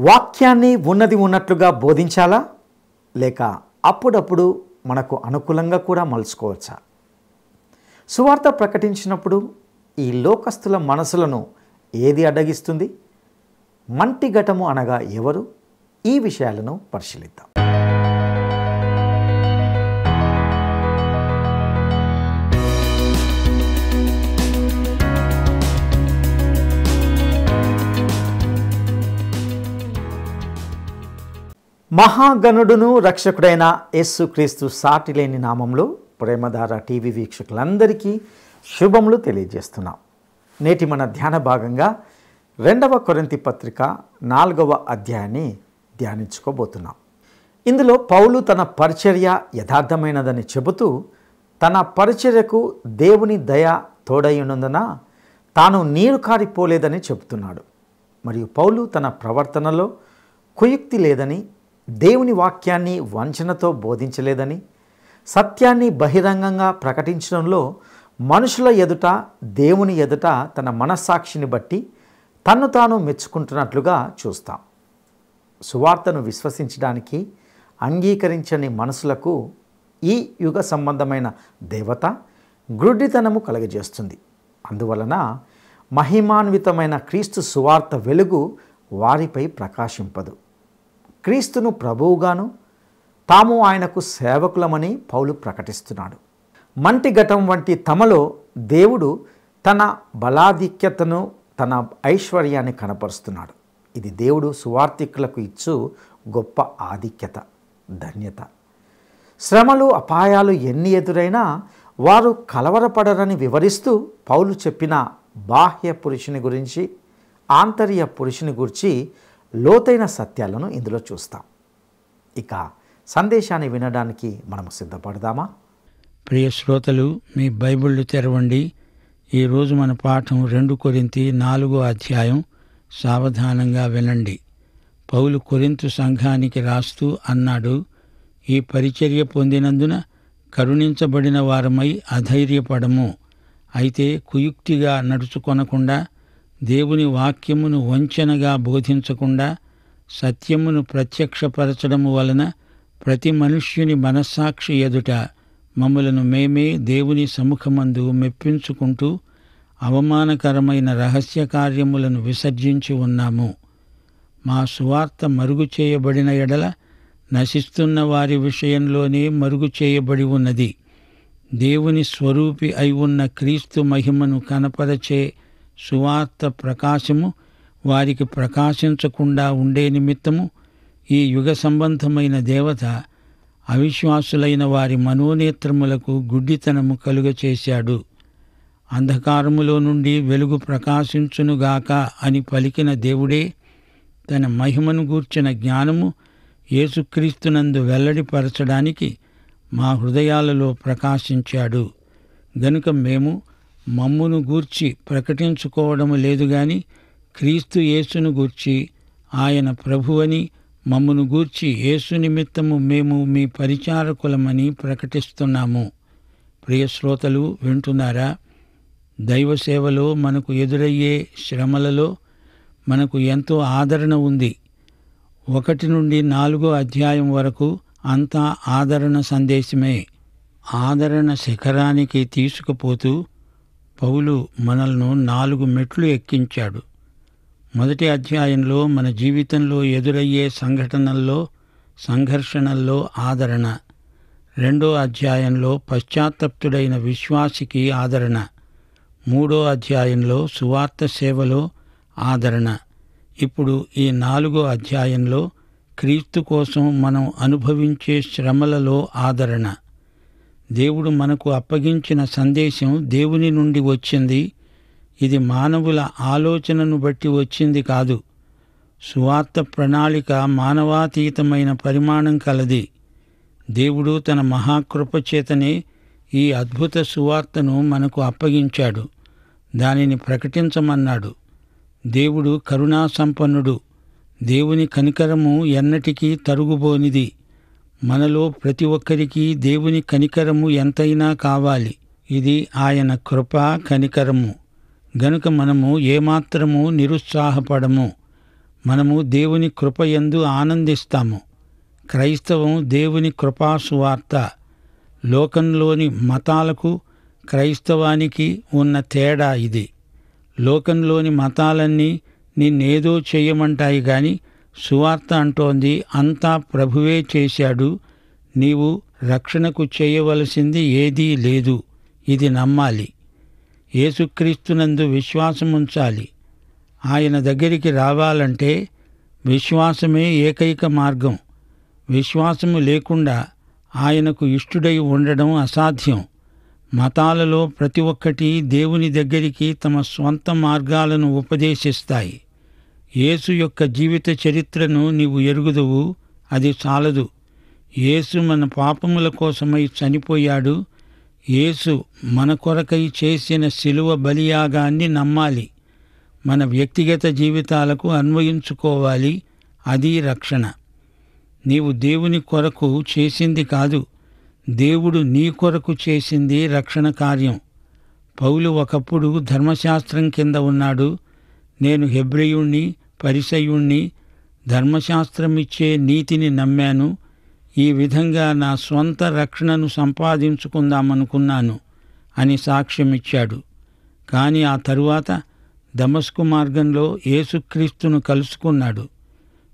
వాక్యాన్ని ఉన్నది ఉన్నట్లుగా బోధించాలా, లేక అప్పుడప్పుడు మనకు అనుకూలంగా కూడా మలుచుకోవచ్చా? సువార్త ప్రకటించినప్పుడు ఈ లోకస్తుల మనసులను ఏది అడ్డగిస్తుంది? మంటిఘటము అనగా ఎవరు? ఈ విషయాలను పరిశీలిద్దాం. మహాగణుడును రక్షకుడైన యేసుక్రీస్తు సాటిలేని నామంలో ప్రేమధార టీవీ వీక్షకులందరికీ శుభములు తెలియజేస్తున్నాం. నేటి మన ధ్యాన భాగంగా 2వ కొరింథీ పత్రిక 4వ అధ్యాయాన్ని ధ్యానించుకోబోతున్నాం. ఇందులో పౌలు తన పరిచర్య యథార్థమైనదని చెబుతూ తన పరిచర్యకు దేవుని దయ తోడైనందున తాను నీరు కారిపోలేదని చెబుతున్నాడు. మరియు పౌలు తన ప్రవర్తనలో కుయుక్తి లేదని, దేవుని వాక్యాన్ని వంచనతో బోధించలేదని, సత్యాన్ని బహిరంగంగా ప్రకటించడంలో మనుషుల ఎదుట దేవుని ఎదుట తన మనస్సాక్షిని బట్టి తన్ను తాను మెచ్చుకుంటున్నట్లుగా చూస్తాం. సువార్తను విశ్వసించడానికి అంగీకరించని మనసులకు ఈ యుగ సంబంధమైన దేవత గ్రుడ్డితనము కలుగజేస్తుంది. అందువలన మహిమాన్వితమైన క్రీస్తు సువార్త వెలుగు వారిపై ప్రకాశింపదు. క్రీస్తును ప్రభువుగాను తాము ఆయనకు సేవకులమని పౌలు ప్రకటిస్తున్నాడు. మంటిఘటం వంటి తమలో దేవుడు తన బలాధిక్యతను, తన ఐశ్వర్యాన్ని కనపరుస్తున్నాడు. ఇది దేవుడు సువార్థికులకు ఇచ్చు గొప్ప ఆధిక్యత, ధన్యత. శ్రమలు, అపాయాలు ఎన్ని ఎదురైనా వారు కలవరపడరని వివరిస్తూ పౌలు చెప్పిన బాహ్య పురుషుని గురించి, ఆంతర్య పురుషుని గురించి లోతైన సత్యాలను ఇందులో చూస్తాం. ఇక సందేశాన్ని వినడానికి మనము సిద్ధపడదామా? ప్రియ శ్రోతలు, మీ బైబిళ్ళు తెరవండి. ఈరోజు మన పాఠం 2 కొరింథీ 4వ అధ్యాయం. సావధానంగా వినండి. పౌలు కొరింథు సంఘానికి రాస్తూ అన్నాడు, ఈ పరిచర్య పొందినందున కరుణించబడిన వారమై అధైర్యపడము. అయితే కుయుక్తిగా నడుచుకొనకుండా, దేవుని వాక్యమును వంచనగా బోధించకుండా, సత్యమును ప్రత్యక్షపరచడము వలన ప్రతి మనుష్యుని మనస్సాక్షి ఎదుట మమ్ములను మేమే దేవుని సముఖమందు మెప్పించుకుంటూ అవమానకరమైన రహస్య కార్యములను విసర్జించి ఉన్నాము. మా సువార్త మరుగు చేయబడిన ఎడల నశిస్తున్న వారి విషయంలోనే మరుగు చేయబడి ఉన్నది. దేవుని స్వరూపి అయి ఉన్న క్రీస్తు మహిమను కనపరచే సువార్త ప్రకాశము వారికి ప్రకాశించకుండా ఉండే నిమిత్తము ఈ యుగ సంబంధమైన దేవత అవిశ్వాసులైన వారి మనోనేత్రములకు గుడ్డితనము కలుగచేశాడు. అంధకారములో నుండి వెలుగు ప్రకాశించునుగాక అని పలికిన దేవుడే తన మహిమను గూర్చిన జ్ఞానము యేసుక్రీస్తునందు వెల్లడిపరచడానికి మా హృదయాలలో ప్రకాశించాడు. గనుక మేము మమ్మును గూర్చి ప్రకటించుకోవడము లేదు గాని క్రీస్తు యేసును గూర్చి, ఆయన ప్రభువని, మమ్మును గూర్చి యేసు నిమిత్తము మేము మీ పరిచారకులమని ప్రకటిస్తున్నాము. ప్రియ శ్రోతలు, వింటున్నారా? దైవ సేవలో మనకు ఎదురయ్యే శ్రమలలో మనకు ఎంతో ఆదరణ ఉంది. 1 నుండి 4వ అధ్యాయం వరకు అంతా ఆదరణ సందేశమే. ఆదరణ శిఖరానికి తీసుకుపోతూ పౌలు మనల్ని 4 మెట్లు ఎక్కించాడు. 1వ అధ్యాయంలో మన జీవితంలో ఎదురయ్యే సంఘటనల్లో, సంఘర్షణల్లో ఆదరణ. 2వ అధ్యాయంలో పశ్చాత్తప్తుడైన విశ్వాసికి ఆదరణ. 3వ అధ్యాయంలో సువార్త సేవలో ఆదరణ. ఇప్పుడు ఈ 4వ అధ్యాయంలో క్రీస్తు కోసం మనం అనుభవించే శ్రమలలో ఆదరణ. దేవుడు మనకు అప్పగించిన సందేశం దేవుని నుండి వచ్చింది. ఇది మానవుల ఆలోచనను బట్టి వచ్చింది కాదు. సువార్త ప్రణాళిక మానవాతీతమైన పరిమాణం కలది. దేవుడు తన మహాకృపచేతనే ఈ అద్భుత సువార్తను మనకు అప్పగించాడు. దానిని ప్రకటించమన్నాడు. దేవుడు కరుణాసంపన్నుడు. దేవుని కనికరము ఎన్నటికీ తరుగుబోనిది. మనలో ప్రతి ఒక్కరికి దేవుని కనికరము ఎంతైనా కావాలి. ఇది ఆయన కృపా కనికరము. గనుక మనము ఏమాత్రము నిరుత్సాహపడము. మనము దేవుని కృపయందు ఆనందిస్తాము. క్రైస్తవం దేవుని కృపా సువార్త. లోకంలోని మతాలకు క్రైస్తవానికి ఉన్న తేడా ఇది. లోకంలోని మతాలన్నీ నిన్నేదో చెయ్యమంటాయి గాని సువార్త అంటోంది అంతా ప్రభువే చేశాడు, నీవు రక్షణకు చేయవలసింది ఏదీ లేదు. ఇది నమ్మాలి. యేసుక్రీస్తునందు విశ్వాసముంచాలి. ఆయన దగ్గరికి రావాలంటే విశ్వాసమే ఏకైక మార్గం. విశ్వాసము లేకుండా ఆయనకు ఇష్టుడై ఉండడం అసాధ్యం. మతాలలో ప్రతి ఒక్కటి దేవుని దగ్గరికి తమ స్వంత మార్గాలను ఉపదేశిస్తాయి. యేసు యొక్క జీవిత చరిత్రను నీవు ఎరుగుదువు, అది చాలదు. యేసు మన పాపముల కోసమై చనిపోయాడు. యేసు మన కొరకై చేసిన శిలువ బలియాగాన్ని నమ్మాలి. మన వ్యక్తిగత జీవితాలకు అన్వయించుకోవాలి. అది రక్షణ. నీవు దేవుని కొరకు చేసింది కాదు, దేవుడు నీ కొరకు చేసింది రక్షణ కార్యం. పౌలు ఒకప్పుడు ధర్మశాస్త్రం కింద ఉన్నాడు. నేను హెబ్రీయుణ్ణి, పరిసయ్యుణ్ణి, ధర్మశాస్త్రమిచ్చే నీతిని నమ్మాను. ఈ విధంగా నా స్వంత రక్షణను సంపాదించుకుందామనుకున్నాను అని సాక్ష్యమిచ్చాడు. కాని ఆ తరువాత దమస్కు మార్గంలో యేసుక్రీస్తును కలుసుకున్నాడు.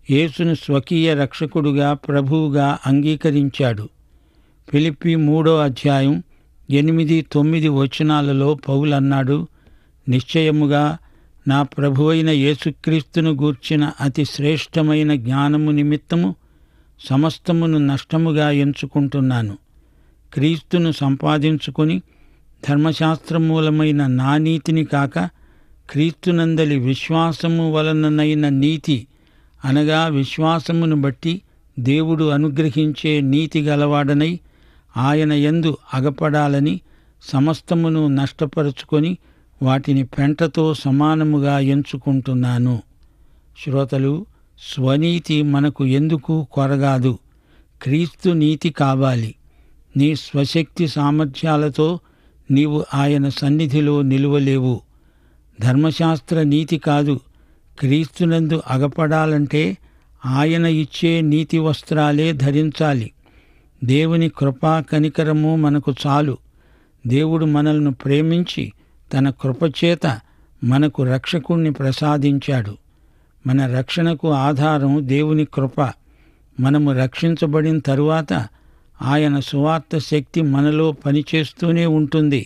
యేసును స్వకీయ రక్షకుడుగా, ప్రభువుగా అంగీకరించాడు. ఫిలిప్పీ 3వ అధ్యాయం 8-9 వచనాలలో పౌలన్నాడు, నిశ్చయముగా నా ప్రభువైన యేసుక్రీస్తును గూర్చిన అతి శ్రేష్టమైన జ్ఞానము నిమిత్తము సమస్తమును నష్టముగా ఎంచుకుంటున్నాను. క్రీస్తును సంపాదించుకొని ధర్మశాస్త్రమూలమైన నా నీతిని కాక క్రీస్తునందలి విశ్వాసము వలననైన నీతి, అనగా విశ్వాసమును బట్టి దేవుడు అనుగ్రహించే నీతి గలవాడనై ఆయన యందు అగపడాలని సమస్తమును నష్టపరుచుకొని వాటిని పెంటతో సమానముగా ఎంచుకుంటున్నాను. శ్రోతలు, స్వనీతి మనకు ఎందుకు కొరగాదు. క్రీస్తు నీతి కావాలి. నీ స్వశక్తి సామర్థ్యాలతో నీవు ఆయన సన్నిధిలో నిలువలేవు. ధర్మశాస్త్ర నీతి కాదు. క్రీస్తునందు అగపడాలంటే ఆయన ఇచ్చే నీతి వస్త్రాలే ధరించాలి. దేవుని కృపా కనికరము మనకు చాలు. దేవుడు మనల్ని ప్రేమించి తన కృపచేత మనకు రక్షకుణ్ణి ప్రసాదించాడు. మన రక్షణకు ఆధారం దేవుని కృప. మనము రక్షించబడిన తరువాత ఆయన సువార్త శక్తి మనలో పనిచేస్తూనే ఉంటుంది.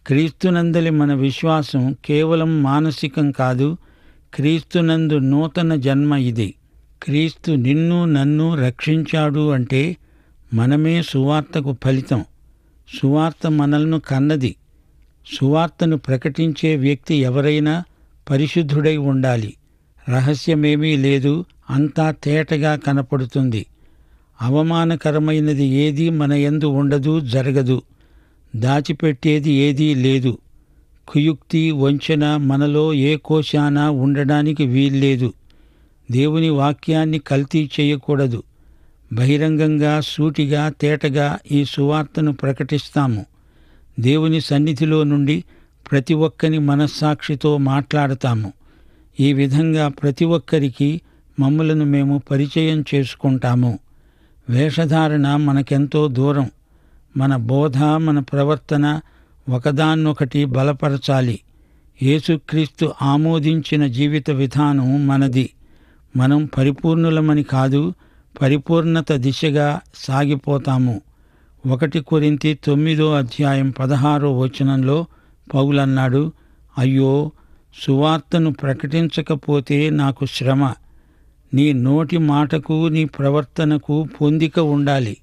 క్రీస్తునందలి మన విశ్వాసం కేవలం మానసికం కాదు, క్రీస్తునందు నూతన జన్మ ఇది. క్రీస్తు నిన్ను నన్ను రక్షించాడు అంటే మనమే సువార్తకు ఫలితం. సువార్త మనల్ని కన్నది. సువార్తను ప్రకటించే వ్యక్తి ఎవరైనా పరిశుద్ధుడై ఉండాలి. రహస్యమేమీ లేదు, అంతా తేటగా కనపడుతుంది. అవమానకరమైనది ఏదీ మన యందు ఉండదు, జరగదు. దాచిపెట్టేది ఏదీ లేదు. కుయుక్తి, వంచన మనలో ఏ కోశాన ఉండడానికి వీల్లేదు. దేవుని వాక్యాన్ని కల్తీ చేయకూడదు. బహిరంగంగా, సూటిగా, తేటగా ఈ సువార్తను ప్రకటిస్తాము. దేవుని సన్నిధిలో నుండి ప్రతి ఒక్కని మనస్సాక్షితో మాట్లాడతాము. ఈ విధంగా ప్రతి ఒక్కరికి మమ్ములను మేము పరిచయం చేసుకుంటాము. వేషధారణ మనకెంతో దూరం. మన బోధ, మన ప్రవర్తన ఒకదాన్నొకటి బలపరచాలి. యేసుక్రీస్తు ఆమోదించిన జీవిత విధానం మనది. మనం పరిపూర్ణులమని కాదు, పరిపూర్ణత దిశగా సాగిపోతాము. 1 కొరింథీ 9వ అధ్యాయం 16వ వచనంలో పౌలన్నాడు, అయ్యో, సువార్తను ప్రకటించకపోతే నాకు శ్రమ. నీ నోటి మాటకు, నీ ప్రవర్తనకు పొందిక ఉండాలి.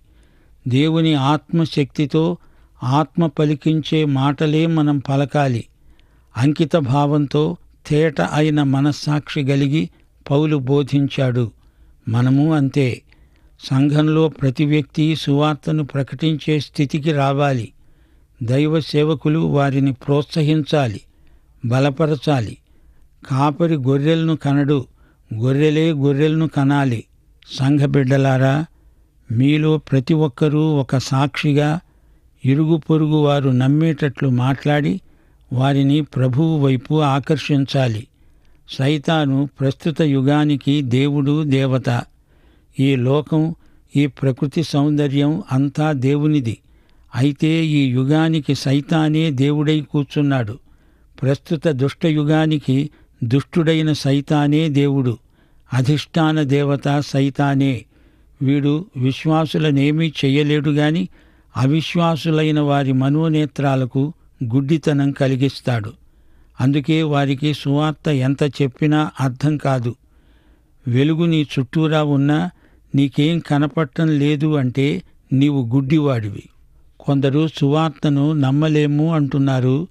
దేవుని ఆత్మశక్తితో ఆత్మ పలికించే మాటలే మనం పలకాలి. అంకిత భావంతో తేట అయిన మనస్సాక్షి గలిగి పౌలు బోధించాడు. మనము అంతే. సంఘంలో ప్రతి వ్యక్తి సువార్తను ప్రకటించే స్థితికి రావాలి. దైవ సేవకులు వారిని ప్రోత్సహించాలి, బలపరచాలి. కాపరి గొర్రెలను కనడు, గొర్రెలే గొర్రెలను కనాలి. సంఘబిడ్డలారా, మీలో ప్రతి ఒక్కరూ ఒక సాక్షిగా ఇరుగు పొరుగు వారు నమ్మేటట్లు మాట్లాడి వారిని ప్రభువు వైపు ఆకర్షించాలి. సైతాను ప్రస్తుత యుగానికి దేవుడు దేవత. ఈ లోకం, ఈ ప్రకృతి సౌందర్యం అంతా దేవునిది. అయితే ఈ యుగానికి సైతానే దేవుడై కూర్చున్నాడు. ప్రస్తుత దుష్టయుగానికి దుష్టుడైన సైతానే దేవుడు. అధిష్టాన దేవత సైతానే. వీడు విశ్వాసులనేమీ చెయ్యలేడు గాని అవిశ్వాసులైన వారి మనోనేత్రాలకు గుడ్డితనం కలిగిస్తాడు. అందుకే వారికి సువార్త ఎంత చెప్పినా అర్థం కాదు. వెలుగు నీ చుట్టూరా ఉన్నా నీకేం కనపడటం లేదు అంటే నీవు గుడ్డివాడివి. కొందరు సువార్తను నమ్మలేము అంటున్నారు.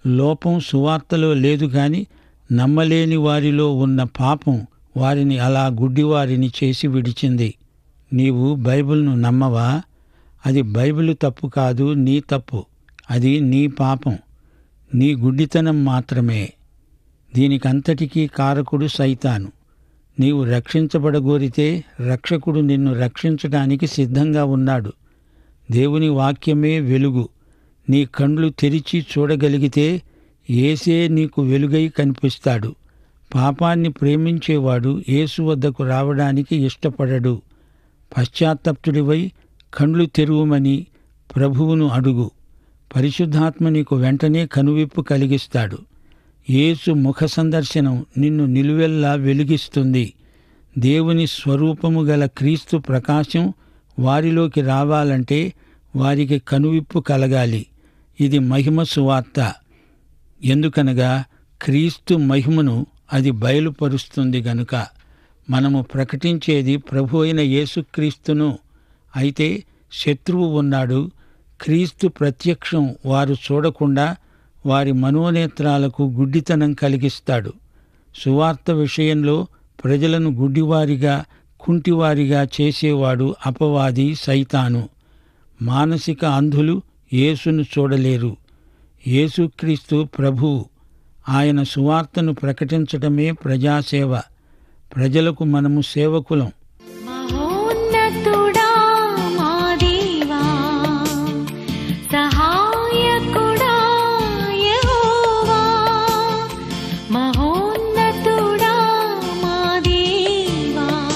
లోపం సువార్తలో లేదు గాని నమ్మలేని వారిలో ఉన్న పాపం వారిని అలా గుడ్డివారిని చేసి విడిచింది. నీవు బైబిల్ను నమ్మవా? అది బైబిలు తప్పు కాదు, నీ తప్పు. అది నీ పాపం, నీ గుడ్డితనం మాత్రమే. దీనికంతటికీ కారకుడు సైతాను. నీవు రక్షించబడగోరితే రక్షకుడు నిన్ను రక్షించడానికి సిద్ధంగా ఉన్నాడు. దేవుని వాక్యమే వెలుగు. నీ కండ్లు తెరిచి చూడగలిగితే యేసే నీకు వెలుగై కనిపిస్తాడు. పాపాన్ని ప్రేమించేవాడు యేసు వద్దకు రావడానికి ఇష్టపడడు. పశ్చాత్తప్తుడివై కండ్లు తెరువమని ప్రభువును అడుగు. పరిశుద్ధాత్మ నీకు వెంటనే కనువిప్పు కలిగిస్తాడు. యేసు ముఖ సందర్శనం నిన్ను నిలువెల్లా వెలిగిస్తుంది. దేవుని స్వరూపము గల క్రీస్తు ప్రకాశం వారిలోకి రావాలంటే వారికి కనువిప్పు కలగాలి. ఇది మహిమ సువార్త. ఎందుకనగా క్రీస్తు మహిమను అది బయలుపరుస్తుంది గనుక. మనము ప్రకటించేది ప్రభు అయిన యేసుక్రీస్తును. అయితే శత్రువు ఉన్నాడు. క్రీస్తు ప్రత్యక్షం వారు చూడకుండా వారి మనోనేత్రాలకు గుడ్డితనం కలిగిస్తాడు. సువార్త విషయంలో ప్రజలను గుడ్డివారిగా, కుంటివారిగా చేసేవాడు అపవాది సైతాను. మానసిక అంధులు యేసును చూడలేరు. యేసుక్రీస్తు ప్రభువు. ఆయన సువార్తను ప్రకటించటమే ప్రజాసేవ. ప్రజలకు మనము సేవకులం. మహోన్నతుడా మా దేవా, సహాయకుడా యెహోవా. మహోన్నతుడా మా దేవా,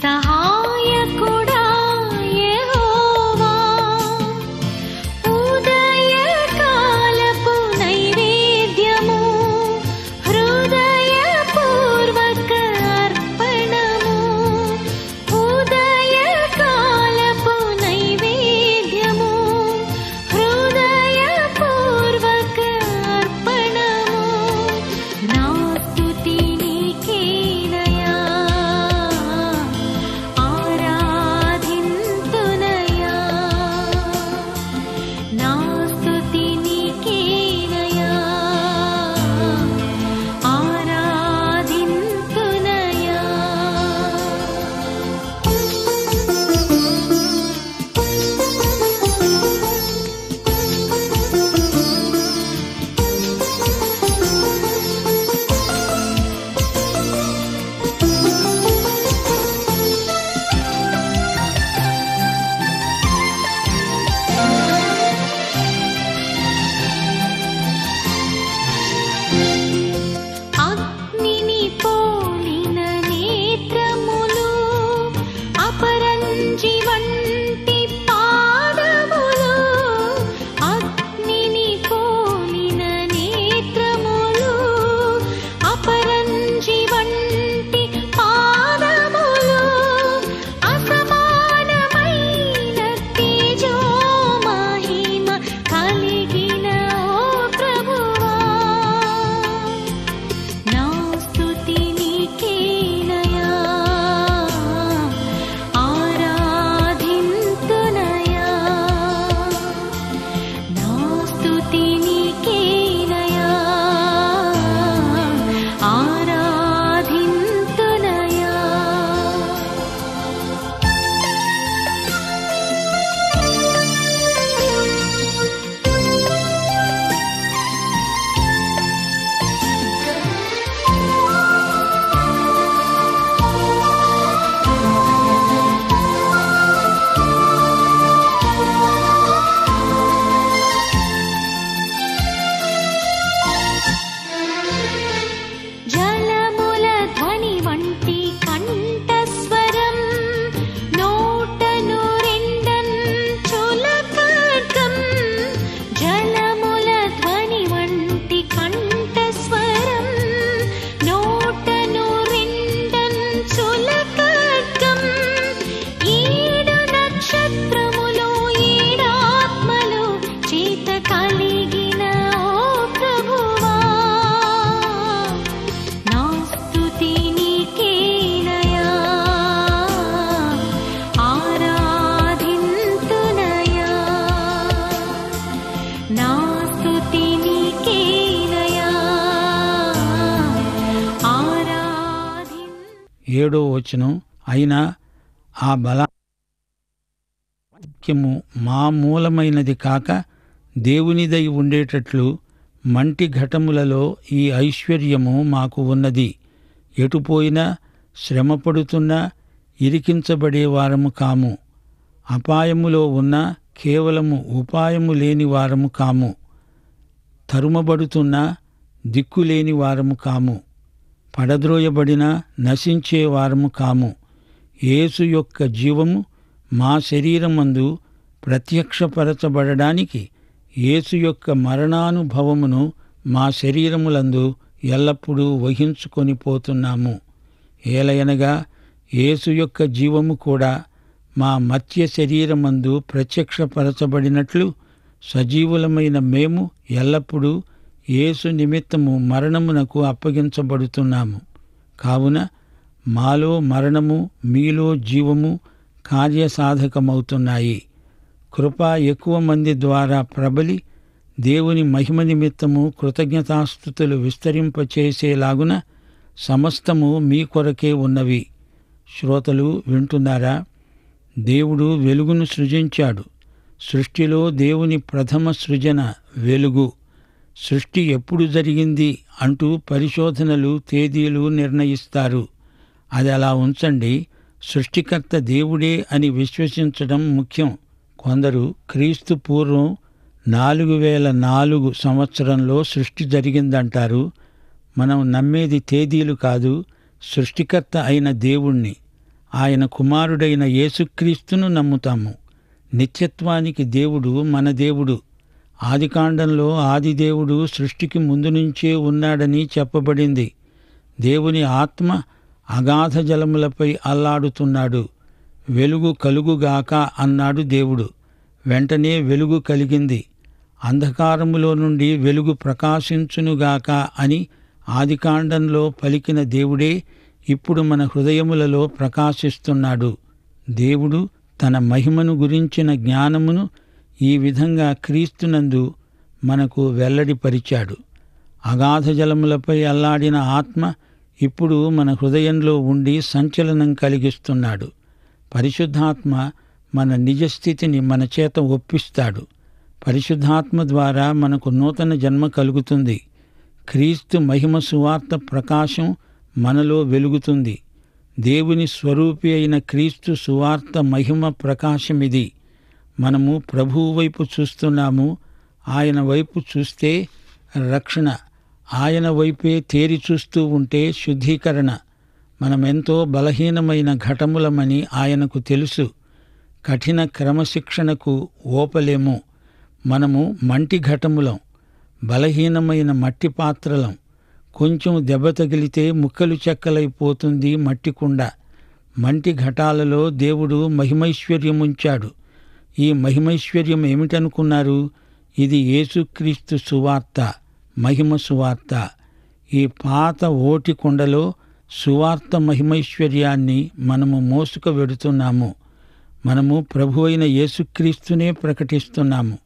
సహాయకుడా యెహోవా. ఉదయకాలపు నైవేద్యము, హృదయపూర్వక అర్పణము. 7వ వచనం, అయినా ఆ బలాక్యము మా మూలమైనది కాక దేవునిదై ఉండేటట్లు మంటి ఘటములలో ఈ ఐశ్వర్యము మాకు ఉన్నది. ఎటుపోయినా శ్రమపడుతున్నా ఇరికించబడే వారము కాము. అపాయములో ఉన్నా కేవలము ఉపాయము లేని వారము కాము. తరుమబడుతున్నా దిక్కులేని వారము కాము. పడద్రోయబడినా నశించే వారము కాము. యేసు యొక్క జీవము మా శరీరమందు ప్రత్యక్షపరచబడడానికి యేసు యొక్క మరణానుభవమును మా శరీరములందు ఎల్లప్పుడూ వహించుకొని పోతున్నాము. ఏలయనగా యేసు యొక్క జీవము కూడా మా మత్య శరీరమందు ప్రత్యక్షపరచబడినట్లు సజీవులమైన మేము ఎల్లప్పుడూ యేసు నిమిత్తము మరణమునకు అప్పగించబడుతున్నాము. కావున మాలో మరణము, మీలో జీవము కార్యసాధకమవుతున్నాయి. కృప ఎక్కువ మంది ద్వారా ప్రబలి దేవుని మహిమ నిమిత్తము కృతజ్ఞతాస్తుతులు విస్తరింపచేసేలాగున సమస్తము మీ కొరకే ఉన్నవి. శ్రోతలు వింటున్నారా? దేవుడు వెలుగును సృజించాడు. సృష్టిలో దేవుని ప్రథమ సృజన వెలుగు. సృష్టి ఎప్పుడు జరిగింది అంటూ పరిశోధనలు, తేదీలు నిర్ణయిస్తారు. అది అలా ఉంచండి. సృష్టికర్త దేవుడే అని విశ్వసించడం ముఖ్యం. కొందరు క్రీస్తు పూర్వం 4004 సంవత్సరంలో సృష్టి జరిగిందంటారు. మనం నమ్మేది తేదీలు కాదు, సృష్టికర్త అయిన దేవుణ్ణి, ఆయన కుమారుడైన యేసుక్రీస్తును నమ్ముతాము. నిత్యత్వానికి దేవుడు మన దేవుడు. ఆదికాండంలో ఆదిదేవుడు సృష్టికి ముందు నుంచే ఉన్నాడని చెప్పబడింది. దేవుని ఆత్మ అగాధ జలములపై అల్లాడుతున్నాడు. వెలుగు కలుగుగాక అన్నాడు దేవుడు. వెంటనే వెలుగు కలిగింది. అంధకారములో నుండి వెలుగు ప్రకాశించునుగాక అని ఆదికాండంలో పలికిన దేవుడే ఇప్పుడు మన హృదయములలో ప్రకాశిస్తున్నాడు. దేవుడు తన మహిమను గురించిన జ్ఞానమును ఈ విధంగా క్రీస్తునందు మనకు వెల్లడిపరిచాడు. అగాధ జలములపై అల్లాడిన ఆత్మ ఇప్పుడు మన హృదయంలో ఉండి సంచలనం కలిగిస్తున్నాడు. పరిశుద్ధాత్మ మన నిజస్థితిని మన చేత ఒప్పిస్తాడు. పరిశుద్ధాత్మ ద్వారా మనకు నూతన జన్మ కలుగుతుంది. క్రీస్తు మహిమ సువార్త ప్రకాశం మనలో వెలుగుతుంది. దేవుని స్వరూపి అయిన క్రీస్తు సువార్త మహిమ ప్రకాశమిది. మనము ప్రభువు వైపు చూస్తున్నాము. ఆయన వైపు చూస్తే రక్షణ, ఆయన వైపే తేరి చూస్తూ ఉంటే శుద్ధీకరణ. మనమెంతో బలహీనమైన ఘటములమని ఆయనకు తెలుసు. కఠిన క్రమశిక్షణకు ఓపలేము. మనము మంటి ఘటములం, బలహీనమైన మట్టి పాత్రలం. కొంచెం దెబ్బ తగిలితే ముక్కలు చెక్కలైపోతుంది మట్టి కుండ. మంటి ఘటాలలో దేవుడు మహిమైశ్వర్యముంచాడు. ఈ మహిమైశ్వర్యం ఏమిటనుకున్నారు? ఇది యేసుక్రీస్తు సువార్త, మహిమ సువార్త. ఈ పాత ఓటి కుండలో సువార్త మహిమైశ్వర్యాన్ని మనము మోసుకు వెడుతున్నాము. మనము ప్రభు అయిన యేసుక్రీస్తునే ప్రకటిస్తున్నాము.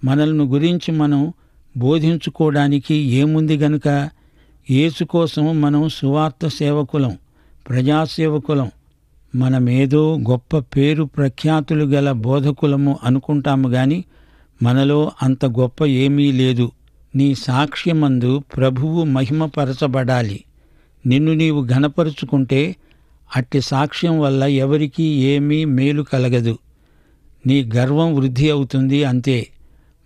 మనల్ని గురించి మనం బోధించుకోవడానికి ఏముంది గనుక? యేసు కోసం మనం సువార్త సేవకులం, ప్రజాసేవకులం. మనమేదో గొప్ప పేరు ప్రఖ్యాతులు గల బోధకులము అనుకుంటాము గాని మనలో అంత గొప్ప ఏమీ లేదు. నీ సాక్ష్యమందు ప్రభువు మహిమపరచబడాలి. నిన్ను నీవు ఘనపరుచుకుంటే అట్టి సాక్ష్యం వల్ల ఎవరికీ ఏమీ మేలు కలగదు. నీ గర్వం వృద్ధి అవుతుంది, అంతే.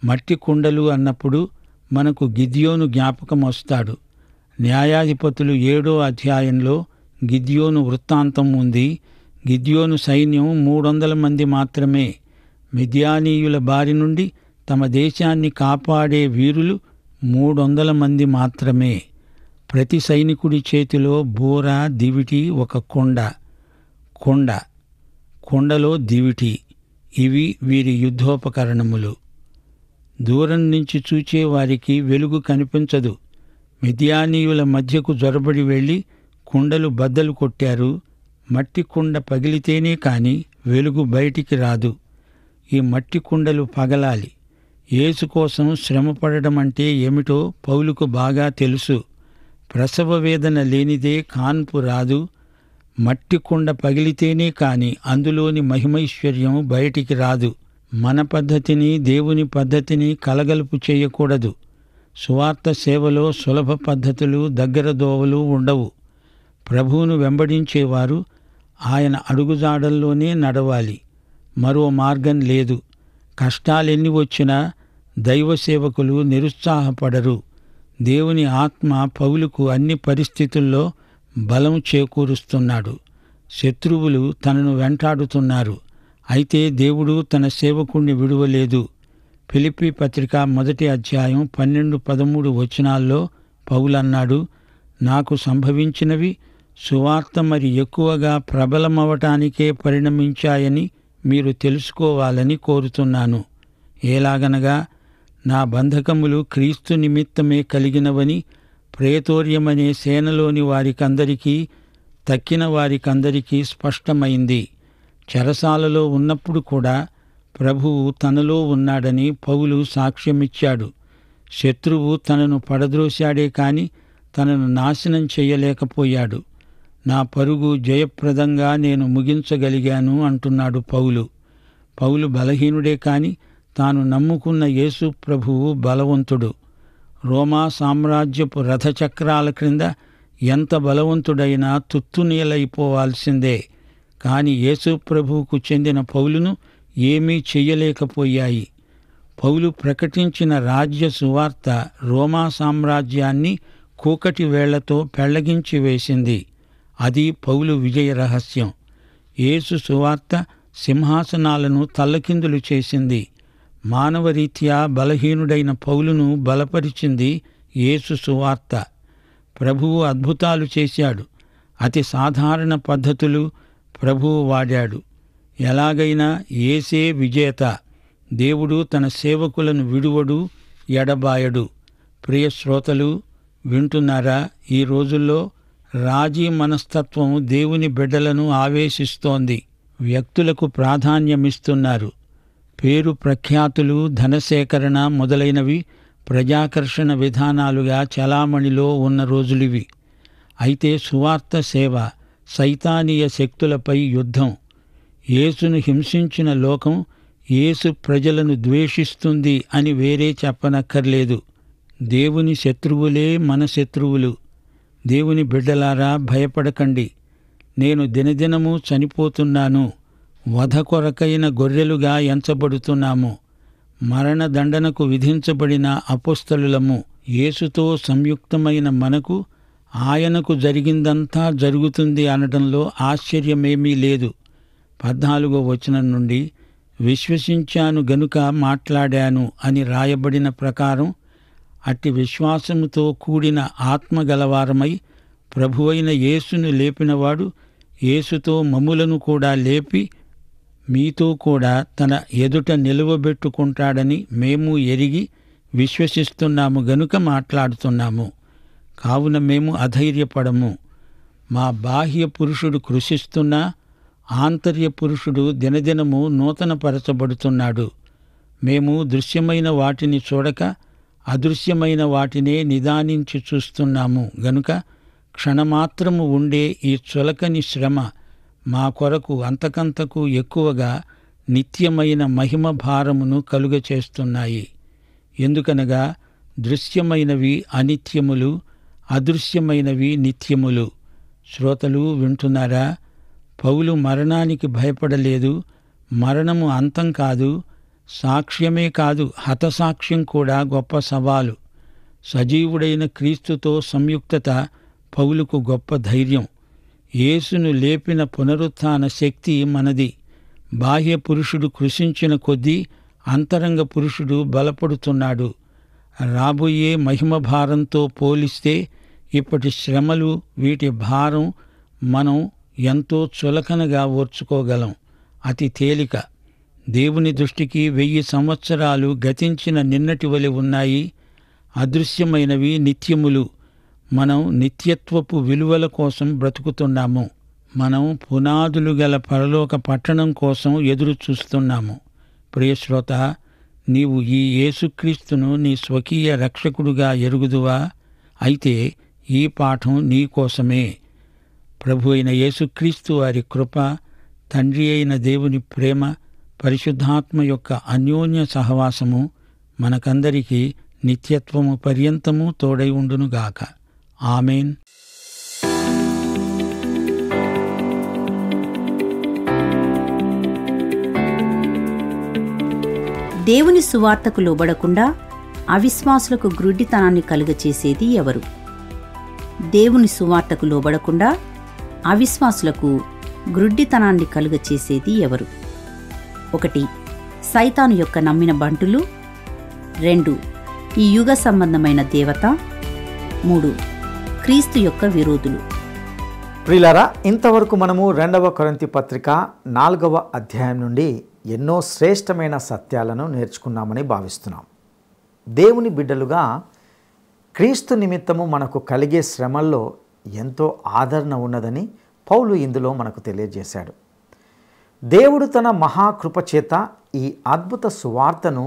మట్టి కుండలు అన్నప్పుడు మనకు గిద్యోను జ్ఞాపకం వస్తాడు. న్యాయాధిపతులు 7వ అధ్యాయంలో గిద్యోను వృత్తాంతం ఉంది. గిద్యోను సైన్యం 300 మంది మాత్రమే. మిద్యానీయుల బారి నుండి తమ దేశాన్ని కాపాడే వీరులు 300 మంది మాత్రమే. ప్రతి సైనికుడి చేతిలో బూర, దివిటి, ఒక కొండలో దివిటి. ఇవి వీరి యుద్ధోపకరణములు. దూరం నుంచి చూచేవారికి వెలుగు కనిపించదు. మిద్యానీయుల మధ్యకు జొరబడి వెళ్ళి కుండలు బద్దలు కొట్టారు. మట్టి కుండ పగిలితేనే కాని వెలుగు బయటికి రాదు. ఈ మట్టి కుండలు పగలాలి. యేసు కోసం శ్రమపడడం అంటే ఏమిటో పౌలుకు బాగా తెలుసు. ప్రసవ వేదన లేనిదే కాన్పు రాదు. మట్టి కుండ పగిలితేనే కాని అందులోని మహిమైశ్వర్యం బయటికి రాదు. మన పద్ధతిని దేవుని పద్ధతిని కలగలుపు చేయకూడదు. సువార్త సేవలో సులభ పద్ధతులు, దగ్గర దోవలు ఉండవు. ప్రభువును వెంబడించేవారు ఆయన అడుగుజాడల్లోనే నడవాలి. మరో మార్గం లేదు. కష్టాలెన్ని వచ్చినా దైవ సేవకులు నిరుత్సాహపడరు. దేవుని ఆత్మ పౌలుకు అన్ని పరిస్థితుల్లో బలం చేకూరుస్తున్నాడు. శత్రువులు తనను వెంటాడుతున్నారు. అయితే దేవుడు తన సేవకుణ్ణి విడువలేదు. ఫిలిప్పీ పత్రిక 1 అధ్యాయం 12-13 వచనాల్లో పౌలన్నాడు, నాకు సంభవించినవి సువార్త మరి ఎక్కువగా ప్రబలమవటానికే పరిణమించాయని మీరు తెలుసుకోవాలని కోరుతున్నాను. ఎలాగనగా నా బంధకములు క్రీస్తు నిమిత్తమే కలిగినవని ప్రేతోర్యమనే సేనలోని వారికందరికీ, తక్కిన వారికందరికీ స్పష్టమైంది. చెరసాలలో ఉన్నప్పుడు కూడా ప్రభువు తనలో ఉన్నాడని పౌలు సాక్ష్యమిచ్చాడు. శత్రువు తనను పడద్రోశాడే కాని తనను నాశనం చెయ్యలేకపోయాడు. నా పరుగు జయప్రదంగా నేను ముగించగలిగాను అంటున్నాడు పౌలు. పౌలు బలహీనుడే కాని తాను నమ్ముకున్న యేసు ప్రభువు బలవంతుడు. రోమా సామ్రాజ్యపు రథచక్రాల క్రింద ఎంత బలవంతుడైనా తుత్తునీలైపోవాల్సిందే. కాని యేసు ప్రభువుకు చెందిన పౌలును ఏమీ చెయ్యలేకపోయాయి. పౌలు ప్రకటించిన రాజ్య సువార్త రోమా సామ్రాజ్యాన్ని కూకటి వేళ్లతో పెళ్లగించి వేసింది. అది పౌలు విజయ రహస్యం. యేసు సువార్త సింహాసనాలను తల్లకిందులు చేసింది. మానవరీత్యా బలహీనుడైన పౌలును బలపరిచింది యేసు సువార్త. ప్రభువు అద్భుతాలు చేశాడు. అతి సాధారణ పద్ధతులు ప్రభువు వాడాడు. ఎలాగైనా యేసే విజేత. దేవుడు తన సేవకులను విడువడు, ఎడబాయడు. ప్రియ శ్రోతలు వింటున్నారా? ఈ రోజుల్లో రాజీ మనస్తత్వం దేవుని బిడ్డలను ఆవేశిస్తోంది. వ్యక్తులకు ప్రాధాన్యమిస్తున్నారు. పేరు ప్రఖ్యాతులు, ధనసేకరణ మొదలైనవి ప్రజాకర్షణ విధానాలుగా చలామణిలో ఉన్న రోజులివి. అయితే సువార్త సేవ సైతానీయ శక్తులపై యుద్ధం. యేసును హింసించిన లోకం యేసు ప్రజలను ద్వేషిస్తుంది అని వేరే చెప్పనక్కర్లేదు. దేవుని శత్రువులే మన శత్రువులు. దేవుని బిడ్డలారా, భయపడకండి. నేను దినదినము చనిపోతున్నాను. వధ కొరకైన గొర్రెలుగా ఎంచబడుతున్నాము. మరణదండనకు విధించబడిన అపోస్తలులము. యేసుతో సంయుక్తమైన మనకు ఆయనకు జరిగిందంతా జరుగుతుంది అనడంలో ఆశ్చర్యమేమీ లేదు. 14వ వచనం నుండి విశ్వసించాను గనుక మాట్లాడాను అని రాయబడిన ప్రకారం అట్టి విశ్వాసముతో కూడిన ఆత్మగలవారమై ప్రభువైన యేసును లేపినవాడు యేసుతో మమ్ములను కూడా లేపి మీతో కూడా తన ఎదుట నిలువబెట్టుకుంటాడని మేము ఎరిగి విశ్వసిస్తున్నాము గనుక మాట్లాడుతున్నాము. కావున మేము అధైర్యపడము. మా బాహ్య పురుషుడు కృషిస్తున్నా ఆంతర్య పురుషుడు దినదినము నూతనపరచబడుతున్నాడు. మేము దృశ్యమైన వాటిని చూడక అదృశ్యమైన వాటినే నిదానించి చూస్తున్నాము గనుక క్షణమాత్రము ఉండే ఈ చులకని శ్రమ మా కొరకు అంతకంతకు ఎక్కువగా నిత్యమైన మహిమ భారమును కలుగచేస్తున్నాయి. ఎందుకనగా దృశ్యమైనవి అనిత్యములు, అదృశ్యమైనవి నిత్యములు. శ్రోతలు వింటున్నారా? పౌలు మరణానికి భయపడలేదు. మరణము అంతం కాదు, సాక్ష్యమే కాదు, హతసాక్ష్యం కూడా గొప్ప సవాలు. సజీవుడైన క్రీస్తుతో సంయుక్తత పౌలుకు గొప్ప ధైర్యం. యేసును లేపిన పునరుత్థాన శక్తి మనది. బాహ్య పురుషుడు కృషించిన కొద్దీ అంతరంగ పురుషుడు బలపడుతున్నాడు. రాబోయే మహిమ భారంతో పోలిస్తే ఇప్పటి శ్రమలు, వీటి భారం మనం ఎంతో చులకనగా ఓర్చుకోగలం. అతి తేలిక. దేవుని దృష్టికి 1000 సంవత్సరాలు గతించిన నిన్నటి వలె ఉన్నాయి. అదృశ్యమైనవి నిత్యములు. మనం నిత్యత్వపు విలువల కోసం బ్రతుకుతున్నాము. మనం పునాదులు గల పరలోక పట్టణం కోసం ఎదురు చూస్తున్నాము. ప్రియశ్రోత, నీవు ఈ యేసుక్రీస్తును నీ స్వకీయ రక్షకుడుగా ఎరుగుదువా? అయితే ఈ పాఠం నీ కోసమే. ప్రభు అయిన యేసుక్రీస్తు వారి కృప, తండ్రి అయిన దేవుని ప్రేమ, పరిశుద్ధాత్మ యొక్క అన్యోన్య సహవాసము మనకందరికీ నిత్యత్వము పర్యంతము తోడై ఉండునుగాక. ఆమేన్. దేవుని సువార్తకు లోబడకుండా అవిశ్వాసులకు గ్రుడ్డితనాన్ని కలుగచేసేది ఎవరు? దేవుని సువార్తకు లోబడకుండా అవిశ్వాసులకు గ్రుడ్డితనాన్ని కలుగచేసేది ఎవరు? 1. సైతాను యొక్క నమ్మిన బంటులు. 2. ఈ యుగ సంబంధమైన దేవత. 3. క్రీస్తు యొక్క విరోధులు. ప్రియులారా, ఇంతవరకు మనము 2వ కొరింథీ పత్రిక 4వ అధ్యాయం నుండి ఎన్నో శ్రేష్టమైన సత్యాలను నేర్చుకున్నామని భావిస్తున్నాం. దేవుని బిడ్డలుగా క్రీస్తు నిమిత్తము మనకు కలిగే శ్రమల్లో ఎంతో ఆదరణ ఉన్నదని పౌలు ఇందులో మనకు తెలియజేశాడు. దేవుడు తన మహాకృప చేత ఈ అద్భుత సువార్తను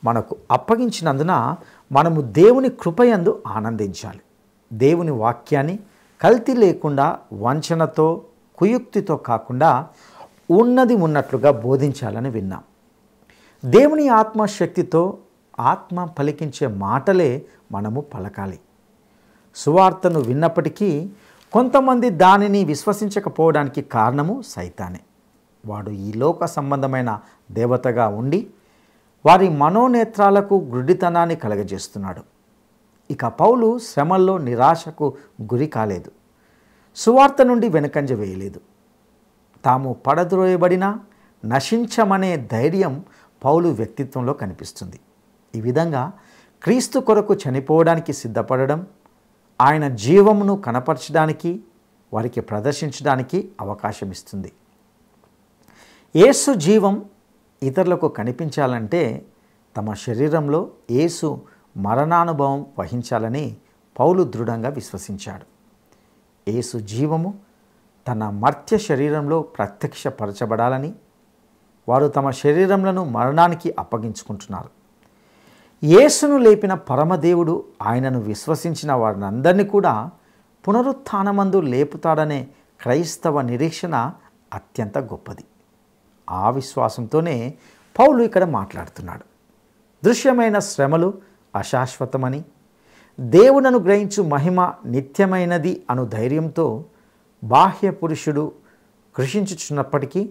మనకు అప్పగించినందున మనము దేవుని కృపయందు ఆనందించాలి. దేవుని వాక్యాన్ని కల్తీ లేకుండా, వంచనతో, కుయుక్తితో కాకుండా ఉన్నది ఉన్నట్లుగా బోధించాలని విన్నాం. దేవుని ఆత్మశక్తితో ఆత్మ పలికించే మాటలే మనము పలకాలి. సువార్తను విన్నప్పటికీ కొంతమంది దానిని విశ్వసించకపోవడానికి కారణము సైతానే. వాడు ఈ లోక సంబంధమైన దేవతగా ఉండి వారి మనోనేత్రాలకు గుడ్డితనాన్ని కలగజేస్తున్నాడు. ఇక పౌలు శ్రమల్లో నిరాశకు గురి కాలేదు. సువార్త నుండి వెనుకంజ వేయలేదు. తాము పడద్రోయబడినా నశించమనే ధైర్యం పౌలు వ్యక్తిత్వంలో కనిపిస్తుంది. ఈ విధంగా క్రీస్తు కొరకు చనిపోవడానికి సిద్ధపడడం, ఆయన జీవమును కనపరచడానికి, వారికి ప్రదర్శించడానికి అవకాశం ఇస్తుంది. యేసు జీవం ఇతరులకు కనిపించాలంటే తమ శరీరంలో యేసు మరణానుభవం వహించాలని పౌలు దృఢంగా విశ్వసించాడు. యేసు జీవము తన మర్త్య శరీరంలో ప్రత్యక్షపరచబడాలని వారు తమ శరీరములను మరణానికి అప్పగించుకుంటున్నారు. యేసును లేపిన పరమదేవుడు ఆయనను విశ్వసించిన వారినందరినీ కూడా పునరుత్థానమందు లేపుతాడనే క్రైస్తవ నిరీక్షణ అత్యంత గొప్పది. ఆ విశ్వాసంతోనే పౌలు ఇక్కడ మాట్లాడుతున్నాడు. దృశ్యమైన శ్రమలు అశాశ్వతమని, దేవునను గ్రహించు మహిమ నిత్యమైనది అను ధైర్యంతో బాహ్య పురుషుడు కృషించుచున్నప్పటికీ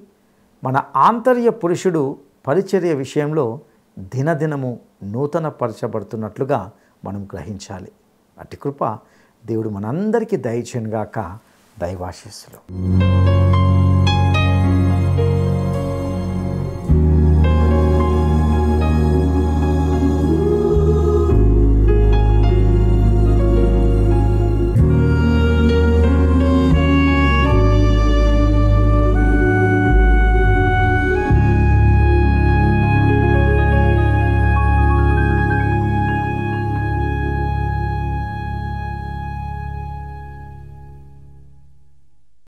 మన ఆంతర్య పురుషుడు పరిచర్య విషయంలో దినదినము నూతనపరచబడుతున్నట్లుగా మనం గ్రహించాలి. అట్టి కృప దేవుడు మనందరికీ దయచేయునుగాక. దైవాశీస్సులు.